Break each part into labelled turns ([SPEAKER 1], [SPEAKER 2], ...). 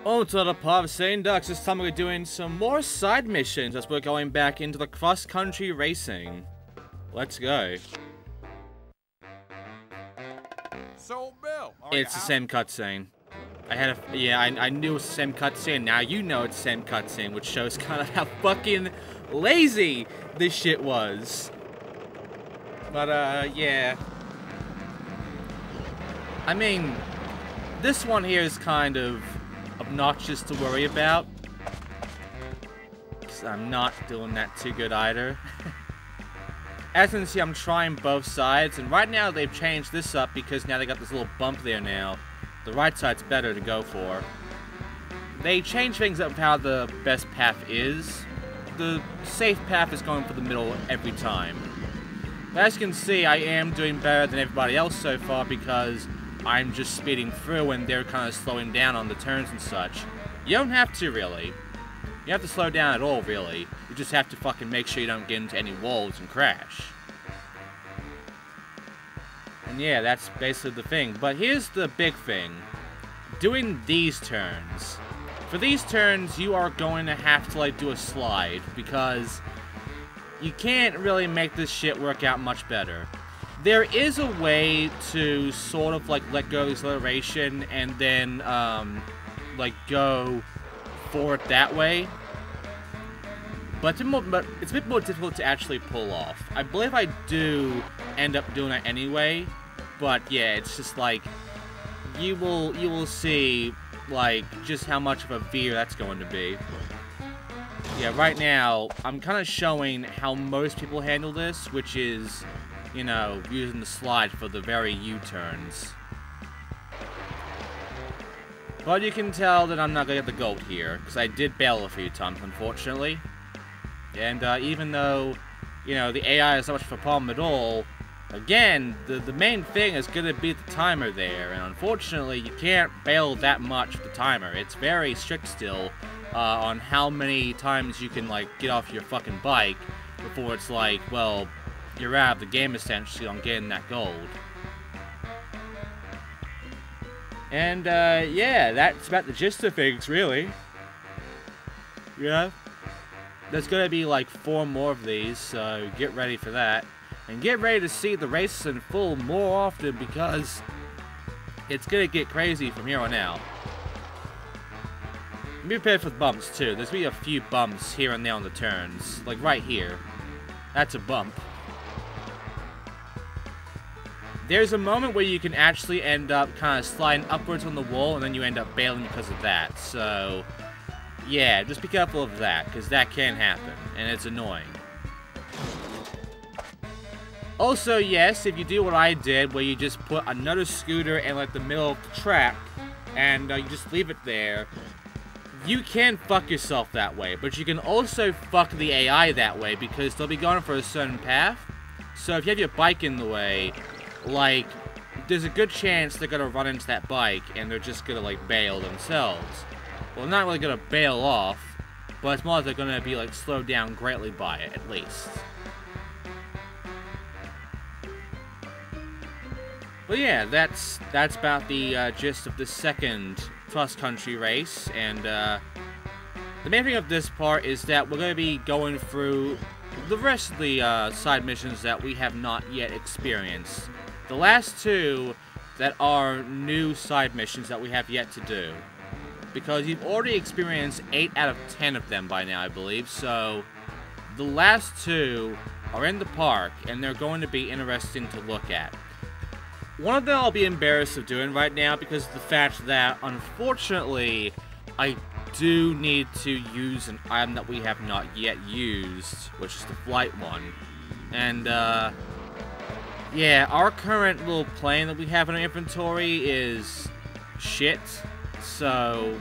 [SPEAKER 1] On to the part of Xindictive. This time we're doing some more side missions as we're going back into the cross-country racing. Let's go.
[SPEAKER 2] So, Bill,
[SPEAKER 1] It's the same cutscene. I knew it was the same cutscene. Now you know it's the same cutscene, which shows kind of how fucking lazy this shit was. But, yeah. I mean, this one here is kind of obnoxious to worry about. Because I'm not doing that too good either. As you can see, I'm trying both sides, and right now they've changed this up because now they got this little bump there now. The right side's better to go for. They changed things up how the best path is. The safe path is going for the middle every time. But as you can see, I am doing better than everybody else so far because I'm just speeding through and they're kind of slowing down on the turns and such. You don't have to, really. You don't have to slow down at all, really. You just have to fucking make sure you don't get into any walls and crash. And yeah, that's basically the thing. But here's the big thing. Doing these turns. For these turns, you are going to have to, like, do a slide, because you can't really make this shit work out much better. There is a way to sort of, like, let go of the acceleration and then, like, go forward that way. But it's a bit more difficult to actually pull off. I believe I do end up doing that anyway. But yeah, it's just like you will see like just how much of a veer that's going to be. Yeah, right now I'm kind of showing how most people handle this, which is, you know, using the slide for the very U-turns. But you can tell that I'm not gonna get the gold here because I did bail a few times, unfortunately. And even though, you know, the AI is not much of a problem at all, again, the main thing is going to be the timer there, and unfortunately, you can't bail that much with the timer. It's very strict still on how many times you can, like, get off your fucking bike before it's like, well, you're out of the game, essentially, on getting that gold. And, yeah, that's about the gist of things, really. Yeah. There's going to be, like, 4 more of these, so get ready for that. And get ready to see the races in full more often because it's going to get crazy from here on out. Be prepared for the bumps too. There's going to be a few bumps here and there on the turns. Like right here. That's a bump. There's a moment where you can actually end up kind of sliding upwards on the wall and then you end up bailing because of that. So, yeah, just be careful of that because that can happen and it's annoying. Also, yes, if you do what I did, where you just put another scooter in, like, the middle of the track, and you just leave it there, you can fuck yourself that way, but you can also fuck the AI that way, because they'll be going for a certain path. So if you have your bike in the way, like, there's a good chance they're gonna run into that bike, and they're just gonna, like, bail themselves. Well, not really gonna bail off, but it's more like they're gonna be, like, slowed down greatly by it, at least. But yeah, that's about the gist of the second cross-country race, and the main thing of this part is that we're going to be going through the rest of the side missions that we have not yet experienced. The last 2 that are new side missions that we have yet to do. Because you've already experienced 8 out of 10 of them by now, I believe, so the last 2 are in the park, and they're going to be interesting to look at. One of them I'll be embarrassed of doing right now because of the fact that, unfortunately, I do need to use an item that we have not yet used, which is the flight one. And, yeah, our current little plane that we have in our inventory is shit, so...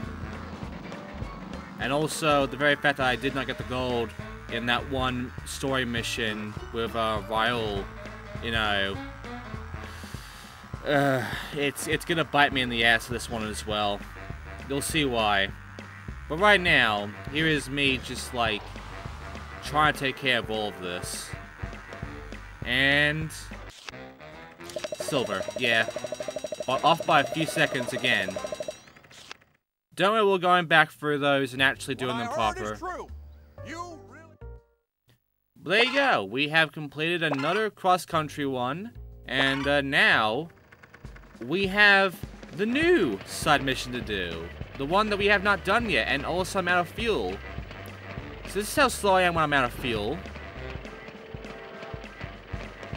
[SPEAKER 1] And also, the very fact that I did not get the gold in that one story mission with, Raul, you know... it's gonna bite me in the ass for this one as well. You'll see why. But right now, here is me just, like, trying to take care of all of this. And... silver, yeah. Off by a few seconds again. Don't worry, we're going back through those and actually doing them
[SPEAKER 2] What I heard
[SPEAKER 1] proper.
[SPEAKER 2] is true. You really...
[SPEAKER 1] But there you go. We have completed another cross-country one. And now, we have the new side mission to do. The one that we have not done yet, and also I'm out of fuel. So this is how slow I am when I'm out of fuel.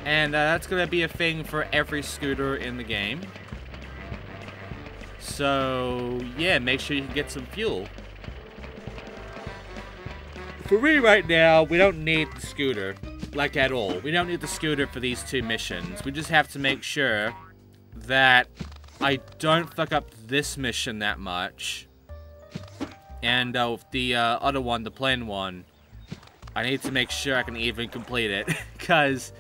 [SPEAKER 1] And that's going to be a thing for every scooter in the game. So, yeah, make sure you can get some fuel. For me right now, we don't need the scooter. Like, at all. We don't need the scooter for these two missions. We just have to make sure that I don't fuck up this mission that much. And with the other one, the plane one, I need to make sure I can even complete it. Because,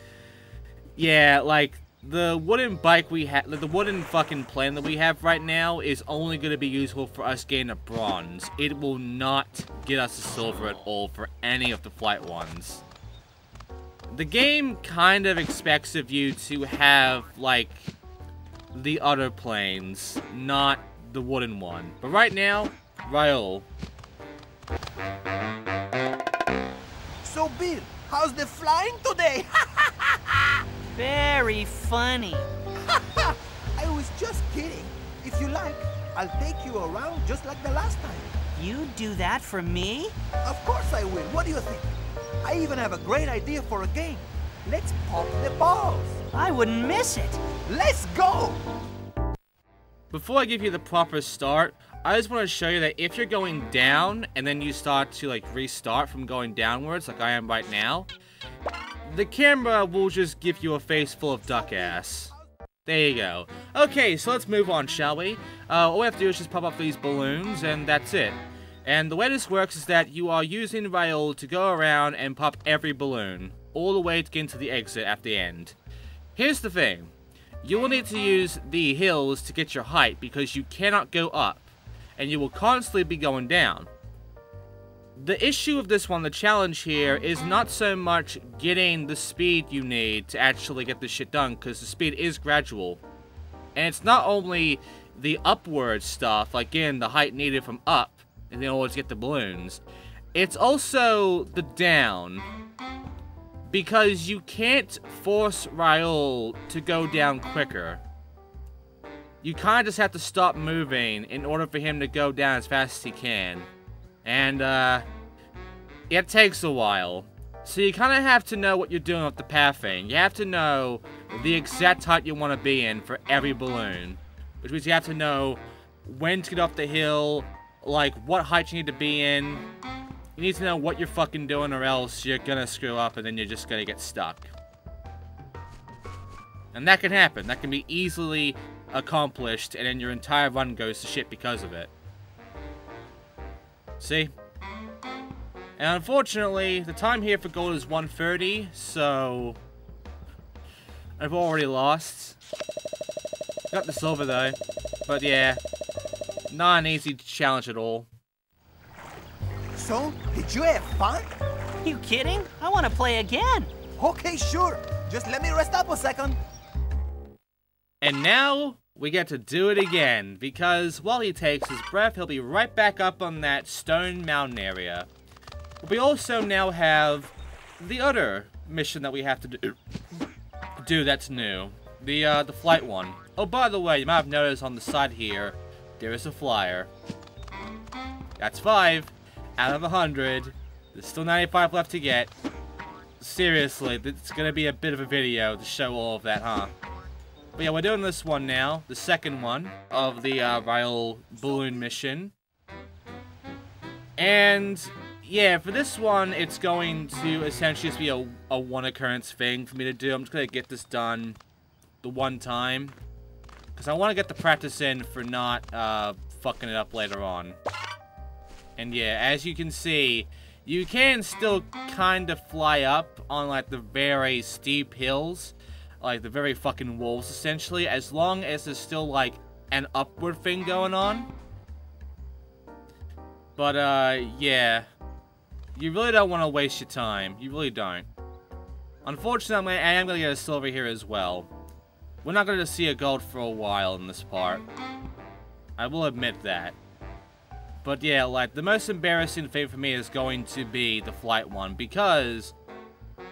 [SPEAKER 1] yeah, like, the wooden bike we have, the wooden fucking plane that we have right now is only going to be useful for us getting a bronze. It will not get us a silver at all for any of the flight ones. The game kind of expects of you to have, like, the other planes, not the wooden one. But right now, Raul.
[SPEAKER 3] So, Bill, how's the flying today?
[SPEAKER 4] Very funny.
[SPEAKER 3] I was just kidding. If you like, I'll take you around just like the last time.
[SPEAKER 4] You do that for me?
[SPEAKER 3] Of course I will. What do you think? I even have a great idea for a game. Let's pop the balls.
[SPEAKER 4] I wouldn't miss it.
[SPEAKER 3] Let's go!
[SPEAKER 1] Before I give you the proper start, I just want to show you that if you're going down and then you start to like restart from going downwards like I am right now, the camera will just give you a face full of duck ass. There you go. Okay, so let's move on, shall we? All we have to do is just pop up these balloons and that's it. And the way this works is that you are using Raul to go around and pop every balloon, all the way to get into the exit at the end. Here's the thing. You will need to use the hills to get your height because you cannot go up, and you will constantly be going down. The issue of this one, the challenge here, is not so much getting the speed you need to actually get this shit done, because the speed is gradual. And it's not only the upward stuff, like getting the height needed from up, in order to get the balloons. It's also the down. Because you can't force Raul to go down quicker. You kind of just have to stop moving in order for him to go down as fast as he can. And, it takes a while. So you kind of have to know what you're doing with the pathing. You have to know the exact height you want to be in for every balloon. Which means you have to know when to get off the hill, like what height you need to be in. You need to know what you're fucking doing or else you're gonna screw up and then you're just gonna get stuck. And that can happen. That can be easily accomplished and then your entire run goes to shit because of it. See? And unfortunately, the time here for gold is 1:30, so I've already lost. Got the silver though. But yeah, not an easy challenge at all.
[SPEAKER 3] So, did you have fun?
[SPEAKER 4] You kidding? I want to play again.
[SPEAKER 3] Okay, sure. Just let me rest up a second.
[SPEAKER 1] And now, we get to do it again, because while he takes his breath, he'll be right back up on that stone mountain area. But we also now have the other mission that we have to do that's new. The flight one. Oh, by the way, you might have noticed on the side here, there is a flyer. That's 5 out of 100. There's still 95 left to get. Seriously, it's gonna be a bit of a video to show all of that, huh? But yeah, we're doing this one now, the second one of the Raul balloon mission. And yeah, for this one, it's going to essentially just be a one occurrence thing for me to do. I'm just gonna get this done the one time, because I want to get the practice in for not fucking it up later on. And yeah, as you can see, you can still kind of fly up on like the very steep hills, like the very fucking walls essentially, as long as there's still like an upward thing going on. But yeah, you really don't want to waste your time. You really don't. Unfortunately, I am going to get a silver here as well. We're not going to see a gold for a while in this part. I will admit that. But yeah, like, the most embarrassing thing for me is going to be the flight one, because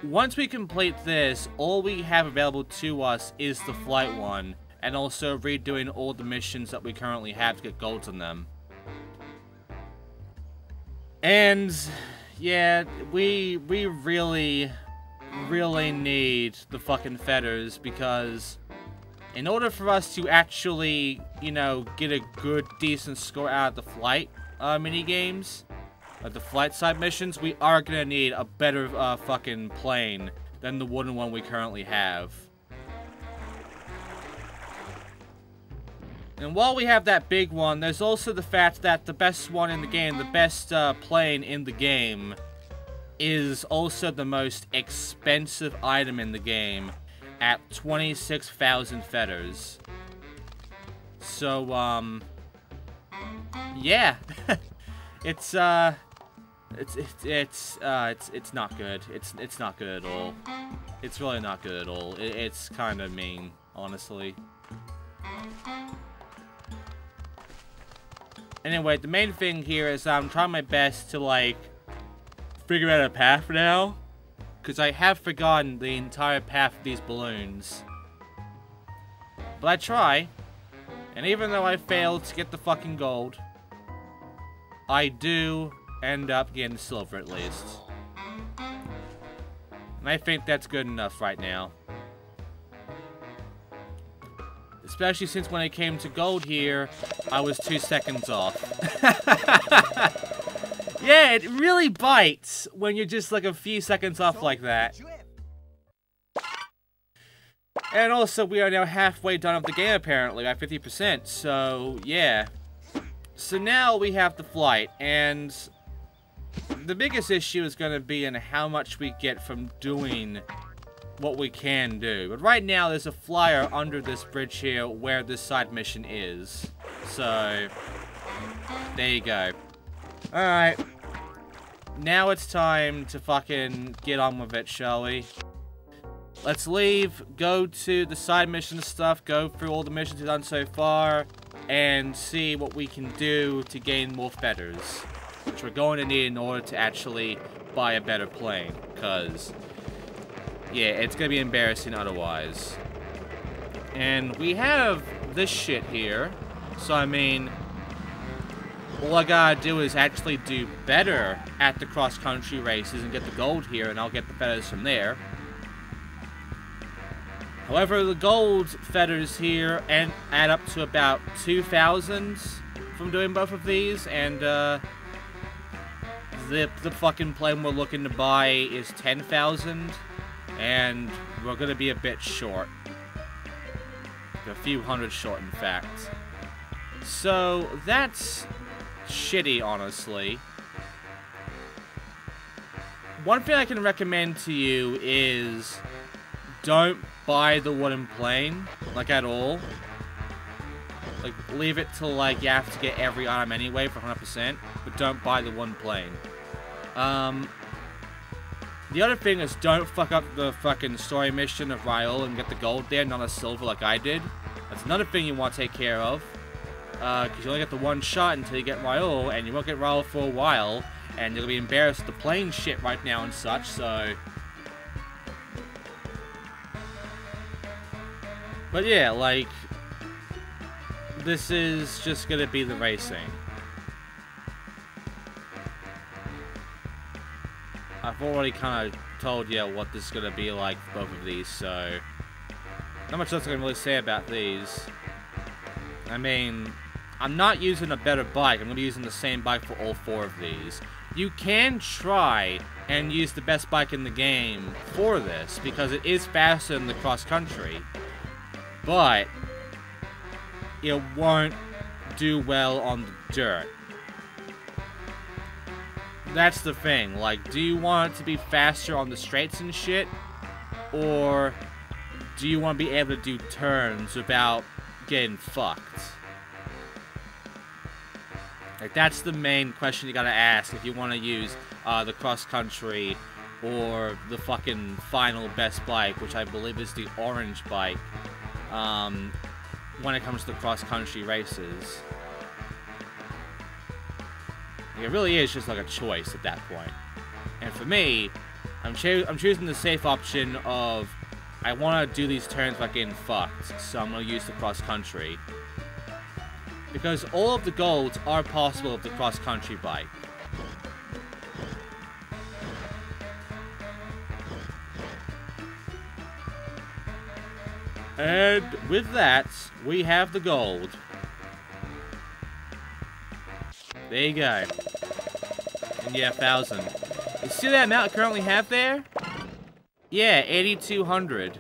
[SPEAKER 1] once we complete this, all we have available to us is the flight one, and also redoing all the missions that we currently have to get golds on them. And yeah, we really need the fucking feathers, because in order for us to actually, you know, get a good, decent score out of the flight mini-games, the flight side missions, we are gonna need a better fucking plane than the wooden one we currently have. And while we have that big one, there's also the fact that the best one in the game, the best plane in the game, is also the most expensive item in the game at 26,000 feathers. So, yeah. It's not good. It's not good at all. It's really not good at all. It's kind of mean, honestly. Anyway, the main thing here is I'm trying my best to, like, figure out a path now, because I have forgotten the entire path of these balloons. But I try, and even though I failed to get the fucking gold, I do end up getting silver at least. And I think that's good enough right now. Especially since when it came to gold here, I was 2 seconds off. Yeah, it really bites when you're just like a few seconds off like that. And also, we are now halfway done with the game apparently, at 50%, so yeah. So now we have the flight, and the biggest issue is going to be in how much we get from doing what we can do. But right now, there's a flyer under this bridge here where this side mission is. So, there you go. Alright. Now it's time to fucking get on with it, shall we? Let's leave, go to the side mission stuff, go through all the missions we've done so far, and see what we can do to gain more feathers, which we're going to need in order to actually buy a better plane, because, yeah, it's going to be embarrassing otherwise. And we have this shit here, so I mean, all I gotta do is actually do better at the cross-country races and get the gold here, and I'll get the feathers from there. However, the gold feathers here add up to about 2,000 from doing both of these, and the fucking plane we're looking to buy is 10,000, and we're gonna be a bit short. A few hundred short, in fact. So, that's shitty, honestly. One thing I can recommend to you is don't buy the wooden plane, like, at all. Like, leave it till, like, you have to get every item anyway for 100%, but don't buy the wooden plane. The other thing is don't fuck up the fucking story mission of Raul and get the gold there, not a silver like I did. That's another thing you want to take care of. Because you only get the one shot until you get Raul, and you won't get Raul for a while, and you'll be embarrassed with the plane shit right now and such, so... But yeah, like, this is just gonna be the racing. I've already kind of told you what this is gonna be like for both of these, so... Not much else I can really say about these. I mean, I'm not using a better bike, I'm gonna be using the same bike for all 4 of these. You can try and use the best bike in the game for this, because it is faster than the cross-country. But it won't do well on the dirt. That's the thing. Like, do you want it to be faster on the straights and shit? Or do you want to be able to do turns without getting fucked? Like, that's the main question you gotta ask if you want to use the cross-country or the fucking final best bike, which I believe is the orange bike. When it comes to cross-country races. It really is just like a choice at that point. And for me, I'm choosing the safe option of I want to do these turns without getting fucked, so I'm going to use the cross-country. Because all of the golds are possible with the cross-country bike. And with that, we have the gold. There you go. And yeah, 1,000. You see that amount I currently have there? Yeah, 8,200.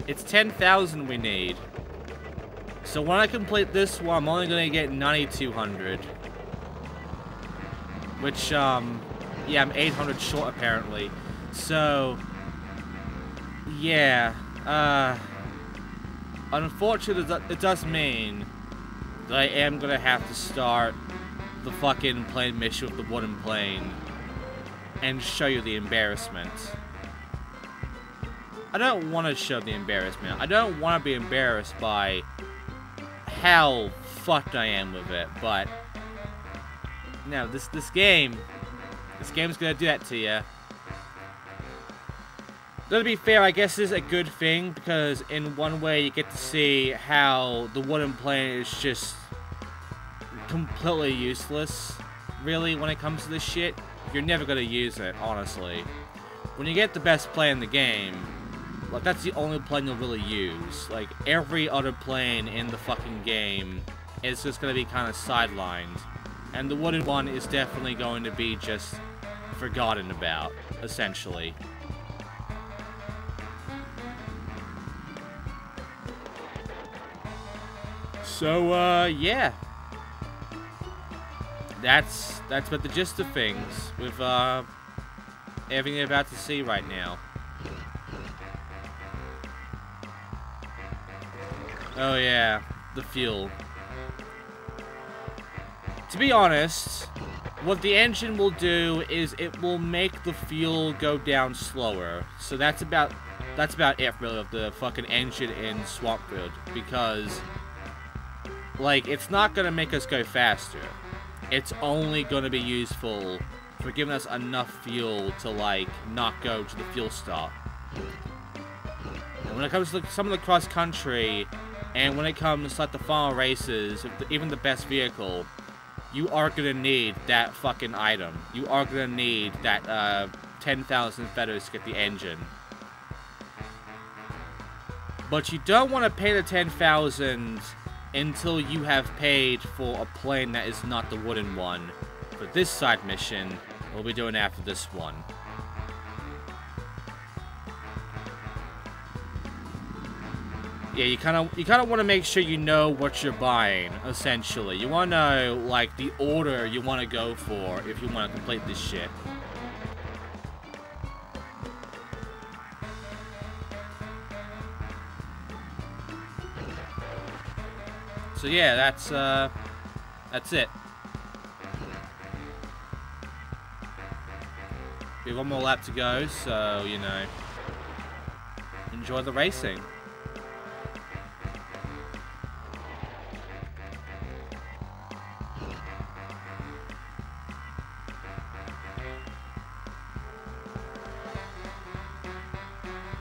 [SPEAKER 1] It's 10,000 we need. So when I complete this one, I'm only gonna get 9,200. Which, yeah, I'm 800 short apparently. So, yeah, unfortunately, it does mean that I am gonna have to start the fucking plane mission with the wooden plane and show you the embarrassment. I don't want to show the embarrassment. I don't want to be embarrassed by how fucked I am with it, but no, this game's gonna do that to you. Though to be fair, I guess this is a good thing, because in one way you get to see how the wooden plane is just completely useless, really, when it comes to this shit. You're never gonna use it, honestly. When you get the best plane in the game, like, that's the only plane you'll really use. Like, every other plane in the fucking game is just gonna be kind of sidelined. And the wooden one is definitely going to be just forgotten about, essentially. So, yeah. That's about the gist of things with, everything you're about to see right now. Oh yeah, the fuel. To be honest, what the engine will do is it will make the fuel go down slower. So that's about it really of the fucking engine in Swampfield, because like, it's not gonna make us go faster. It's only gonna be useful for giving us enough fuel to like not go to the fuel stop. And when it comes to some of the cross country, and when it comes to like the final races, even the best vehicle, you are gonna need that fucking item. You are gonna need that 10,000 feathers to get the engine. But you don't want to pay the 10,000 until you have paid for a plane that is not the wooden one. For this side mission, we'll be doing after this one. Yeah, you kind of want to make sure you know what you're buying, essentially. You want to know, like, the order you want to go for if you want to complete this shit. So yeah, that's it. We have one more lap to go, so, you know, enjoy the racing.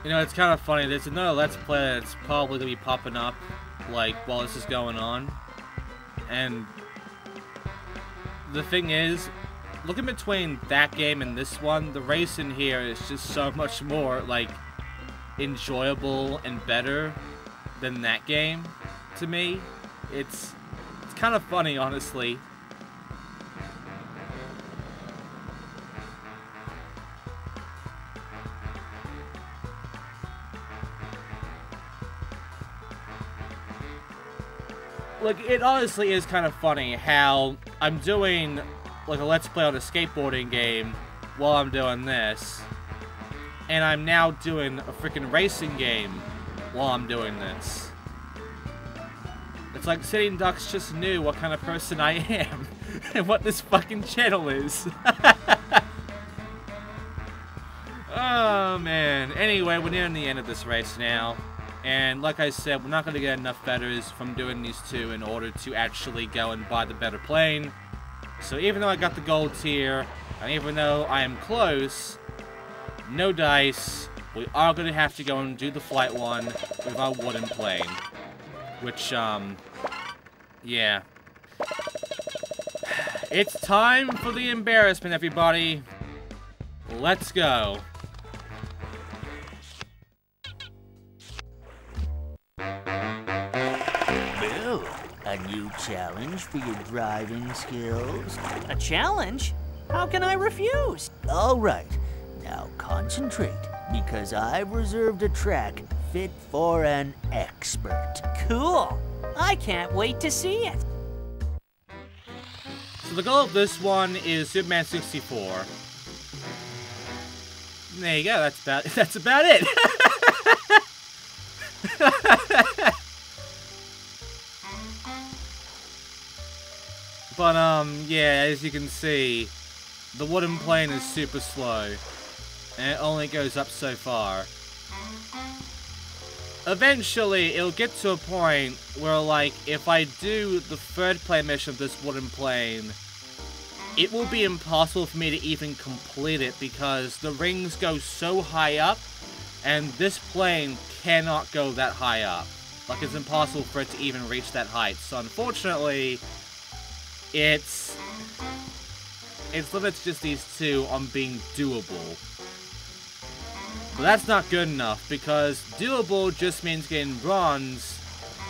[SPEAKER 1] You know, it's kind of funny, there's another Let's Play that's probably going to be popping up, like, while this is going on. And the thing is, looking between that game and this one, the racing here is just so much more, like, enjoyable and better than that game, to me. It's kind of funny, honestly. Like, it honestly is kind of funny how I'm doing, like, a Let's Play on a skateboarding game while I'm doing this. And I'm now doing a freaking racing game while I'm doing this. It's like Sitting Ducks just knew what kind of person I am and what this fucking channel is. Oh, man. Anyway, we're nearing the end of this race now. And like I said, we're not going to get enough feathers from doing these two in order to actually go and buy the better plane. So even though I got the gold tier, and even though I am close, no dice, we are going to have to go and do the flight one with our wooden plane. Which, yeah. It's time for the embarrassment, everybody. Let's go.
[SPEAKER 5] Well, a new challenge for your driving skills.
[SPEAKER 4] A challenge? How can I refuse?
[SPEAKER 5] All right, now concentrate, because I've reserved a track fit for an expert.
[SPEAKER 4] Cool. I can't wait to see it.
[SPEAKER 1] So the goal of this one is Superman 64. There you go, that's about it. But yeah, as you can see, the wooden plane is super slow, and it only goes up so far. Eventually, it'll get to a point where, like, if I do the third play mission of this wooden plane, it will be impossible for me to even complete it because the rings go so high up, and this plane cannot go that high up. Like, it's impossible for it to even reach that height. So, unfortunately, it's limited to just these two on being doable. But that's not good enough, because doable just means getting bronze,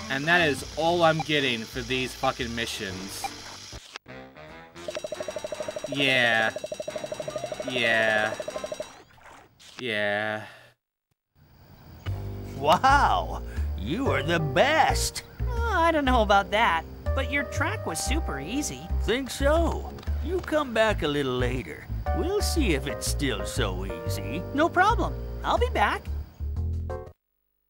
[SPEAKER 1] and that is all I'm getting for these fucking missions. Yeah.
[SPEAKER 5] Wow, you are the best.
[SPEAKER 4] I don't know about that, but your track was super easy.
[SPEAKER 5] Think so? You come back a little later. We'll see if it's still so easy.
[SPEAKER 4] No problem. I'll be back.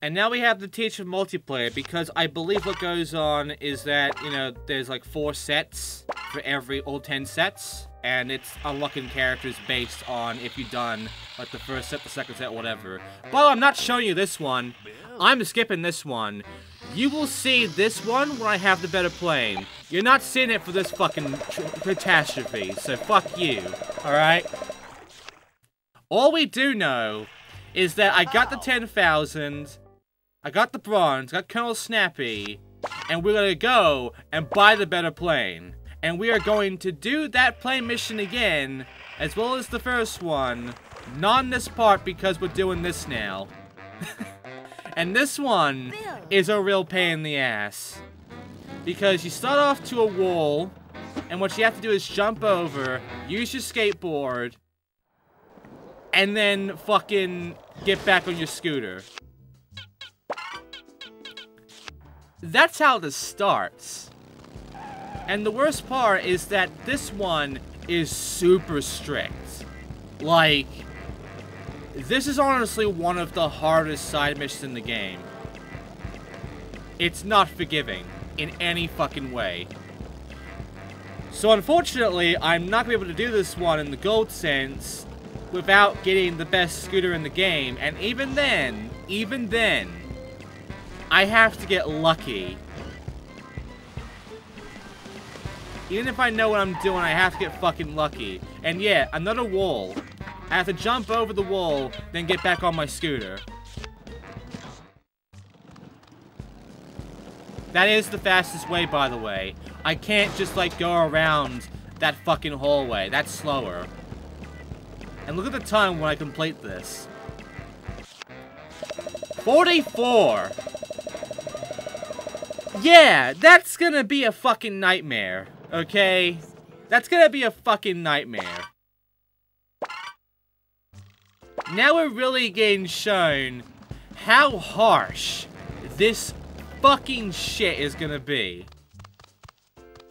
[SPEAKER 1] And now we have the teacher multiplayer, because I believe what goes on is that, you know, there's like 4 sets for all 10 sets, and it's unlocking characters based on if you've done like the first set, the second set, whatever. But I'm not showing you this one. I'm skipping this one. You will see this one when I have the better plane. You're not seeing it for this fucking catastrophe, so fuck you, alright? All we do know is that I got the 10,000, I got the bronze, got Colonel Snappy, and we're gonna go and buy the better plane. And we are going to do that plane mission again, as well as the first one, not in this part because we're doing this now. And this one is a real pain in the ass. Because you start off to a wall, and what you have to do is jump over, use your skateboard, and then fucking get back on your scooter. That's how this starts. And the worst part is that this one is super strict. Like, this is honestly one of the hardest side missions in the game. It's not forgiving in any fucking way. So unfortunately, I'm not going to be able to do this one in the gold sense without getting the best scooter in the game. And even then, I have to get lucky. Even if I know what I'm doing, I have to get fucking lucky. And yeah, another wall. I have to jump over the wall, then get back on my scooter. That is the fastest way, by the way. I can't just, like, go around that fucking hallway. That's slower. And look at the time when I complete this. 44! Yeah, that's gonna be a fucking nightmare. Okay? That's gonna be a fucking nightmare. Now we're really getting shown how harsh this fucking shit is gonna be.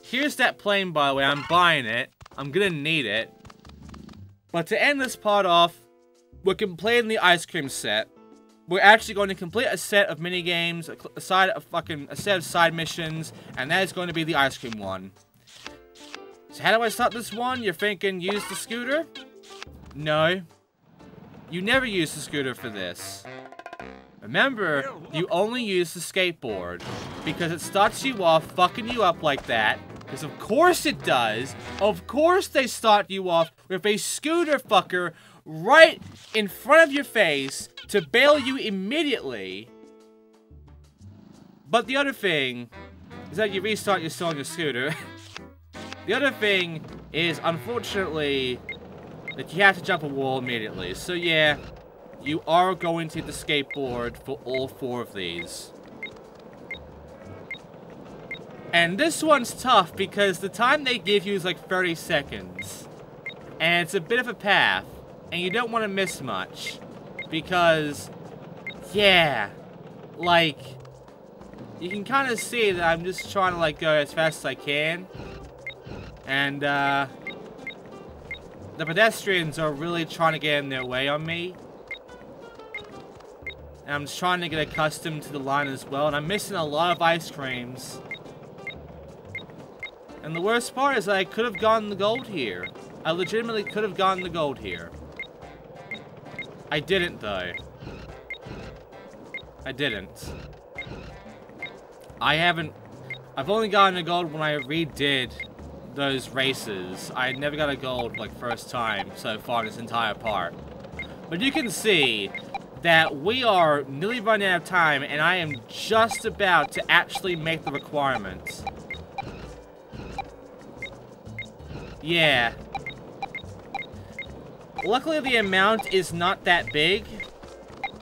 [SPEAKER 1] Here's that plane, by the way. I'm buying it. I'm gonna need it. But to end this part off, we're completing the ice cream set. We're actually going to complete a set of minigames, a set of side missions, and that is going to be the ice cream one. So how do I start this one? You're thinking, use the scooter? No. You never use the scooter for this. Remember, you only use the skateboard, because it starts you off fucking you up like that, Because of course it does. Of course they start you off with a scooter fucker right in front of your face to bail you immediately. But the other thing is that you restart, you're still on your scooter. The other thing is, unfortunately, that you have to jump a wall immediately. So yeah, you are going to hit the skateboard for all 4 of these. And this one's tough because the time they give you is like 30 seconds. And it's a bit of a path. And you don't want to miss much. Because, yeah, like, you can kind of see that I'm just trying to like go as fast as I can. And, the pedestrians are really trying to get in their way on me. And I'm just trying to get accustomed to the line as well. And I'm missing a lot of ice creams. And the worst part is that I could have gotten the gold here. I legitimately could have gotten the gold here. I didn't, though. I didn't. I've only gotten a gold when I redid those races. I never got a gold, like, first time so far in this entire part. But you can see that we are nearly running out of time, and I am just about to actually make the requirements. Yeah. Luckily, the amount is not that big.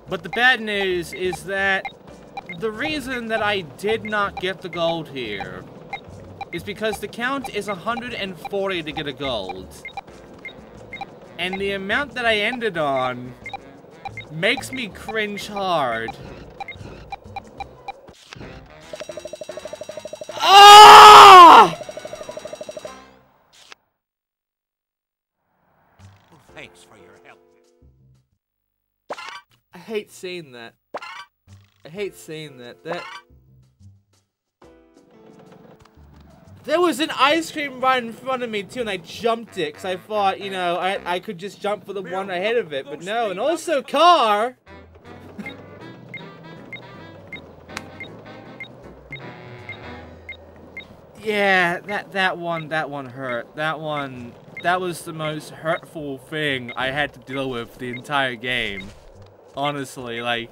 [SPEAKER 1] But the bad news is that the reason that I did not get the gold here is because the count is 140 to get a gold. And the amount that I ended on makes me cringe hard. Ah!
[SPEAKER 3] Thanks for your help.
[SPEAKER 1] I hate seeing that. I hate seeing that. There was an ice cream right in front of me too, and I jumped it because I thought, you know, I could just jump for the one ahead of it, but no. And also, car. Yeah, that one hurt. That was the most hurtful thing I had to deal with the entire game. Honestly, like,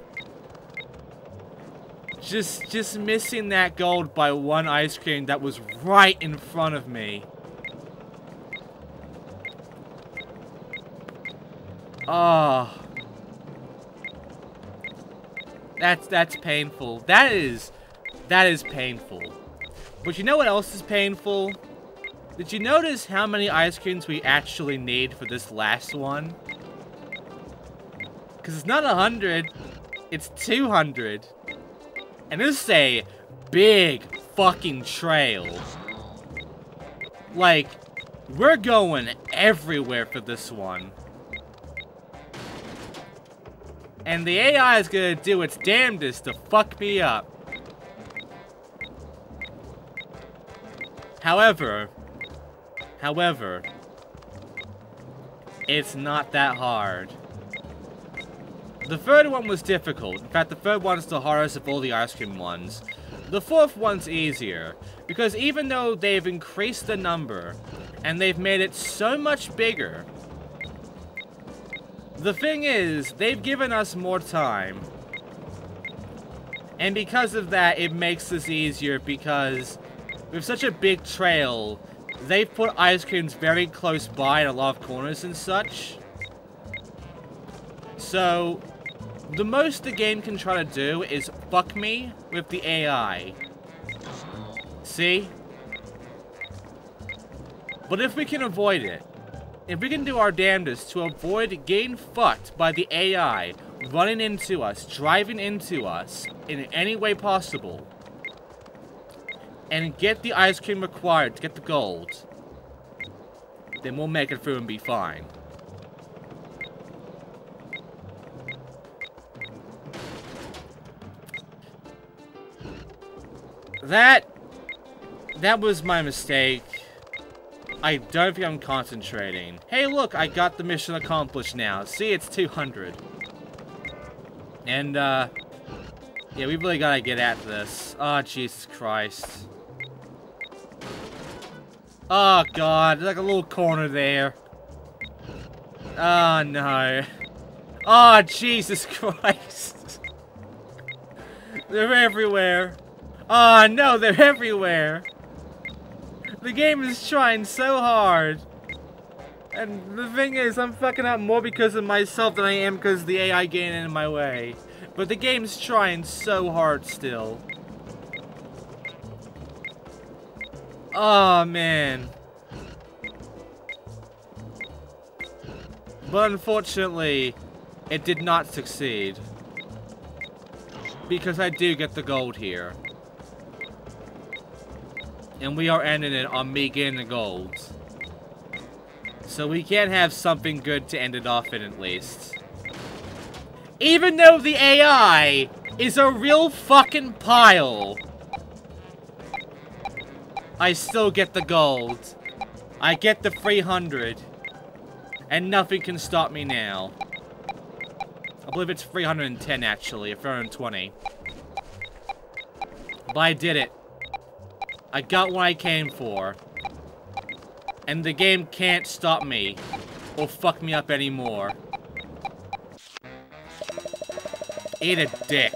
[SPEAKER 1] just missing that gold by one ice cream that was right in front of me. Oh. That's painful. That is painful. But you know what else is painful? Did you notice how many ice creams we actually need for this last one? Because it's not 100, it's 200. And this is a big fucking trail. Like, we're going everywhere for this one. And the AI is gonna do its damnedest to fuck me up. However, it's not that hard. The third one was difficult. In fact, the third one's the hardest of all the ice cream ones. The fourth one's easier, because even though they've increased the number, and they've made it so much bigger, the thing is, they've given us more time. And because of that, it makes this easier, because with such a big trail, they've put ice creams very close by in a lot of corners and such. So, the most the game can try to do is fuck me with the AI. See? But if we can avoid it, if we can do our damnedest to avoid getting fucked by the AI running into us, driving into us in any way possible, and get the ice cream required to get the gold, then we'll make it through and be fine. That was my mistake. I don't think I'm concentrating. Hey, look, I got the mission accomplished now. See, it's 200. And, yeah, we really gotta get at this. Oh, Jesus Christ. Oh god, there's like a little corner there. Oh no. Oh Jesus Christ. They're everywhere. Oh no, they're everywhere. The game is trying so hard. And the thing is, I'm fucking up more because of myself than I am because of the AI getting in my way. But the game's trying so hard still. Oh man. But unfortunately, it did not succeed. Because I do get the gold here. And we are ending it on me getting the gold. So we can have something good to end it off in at least. Even though the AI is a real fucking pile. I still get the gold. I get the 300. And nothing can stop me now. I believe it's 310 actually, or 320. But I did it. I got what I came for. And the game can't stop me. Or fuck me up anymore. Eat a dick.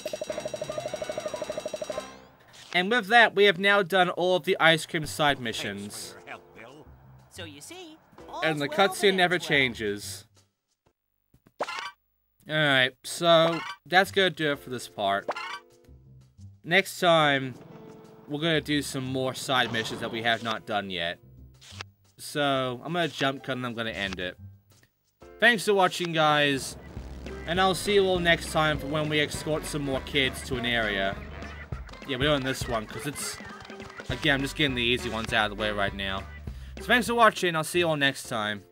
[SPEAKER 1] And with that, we have now done all of the ice cream side missions.
[SPEAKER 4] So you see,
[SPEAKER 1] And the cutscene never changes. Alright, so that's gonna do it for this part. Next time, we're gonna do some more side missions that we have not done yet. So, I'm gonna jump cut and I'm gonna end it. Thanks for watching, guys. And I'll see you all next time for when we escort some more kids to an area. Yeah, we're doing this one, because it's... Again, I'm just getting the easy ones out of the way right now. So thanks for watching, I'll see you all next time.